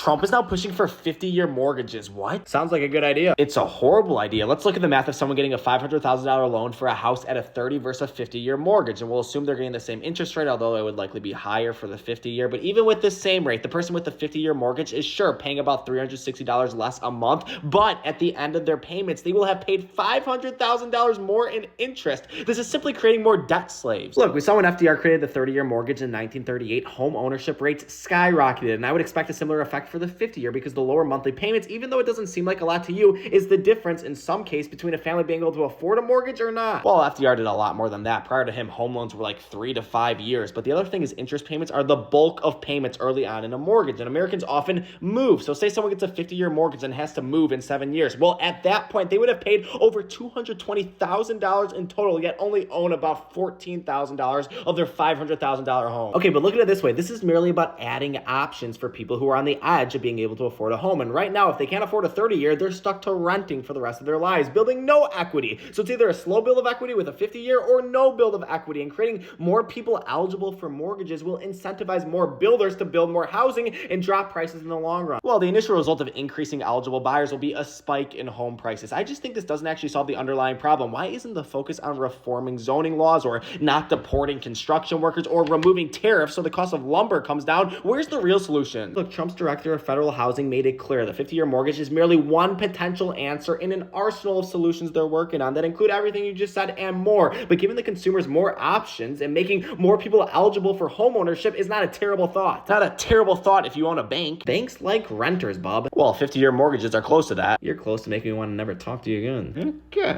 Trump is now pushing for 50-year mortgages. What? Sounds like a good idea. It's a horrible idea. Let's look at the math of someone getting a $500,000 loan for a house at a 30 versus a 50-year mortgage. And we'll assume they're getting the same interest rate, although it would likely be higher for the 50-year. But even with this same rate, the person with the 50-year mortgage is sure paying about $360 less a month. But at the end of their payments, they will have paid $500,000 more in interest. This is simply creating more debt slaves. Look, we saw when FDR created the 30-year mortgage in 1938, home ownership rates skyrocketed. And I would expect a similar effect for the 50-year because the lower monthly payments, even though it doesn't seem like a lot to you, is the difference in some case between a family being able to afford a mortgage or not. Well, FDR did a lot more than that. Prior to him, home loans were like 3 to 5 years. But the other thing is interest payments are the bulk of payments early on in a mortgage. And Americans often move. So say someone gets a 50-year mortgage and has to move in 7 years. Well, at that point, they would have paid over $220,000 in total, yet only own about $14,000 of their $500,000 home. Okay, but look at it this way. This is merely about adding options for people who are on the edge of being able to afford a home. And right now, if they can't afford a 30-year, they're stuck to renting for the rest of their lives, building no equity. So it's either a slow build of equity with a 50-year or no build of equity. And creating more people eligible for mortgages will incentivize more builders to build more housing and drop prices in the long run. Well, the initial result of increasing eligible buyers will be a spike in home prices. I just think this doesn't actually solve the underlying problem. Why isn't the focus on reforming zoning laws or not deporting construction workers or removing tariffs so the cost of lumber comes down? Where's the real solution? Look, Trump's director of federal housing made it clear the 50-year mortgage is merely one potential answer in an arsenal of solutions they're working on that include everything you just said and more. But giving the consumers more options and making more people eligible for home ownership is not a terrible thought. Not a terrible thought if you own a bank. Banks like renters, bub. Well, 50-year mortgages are close to that. You're close to making me want to never talk to you again. Okay.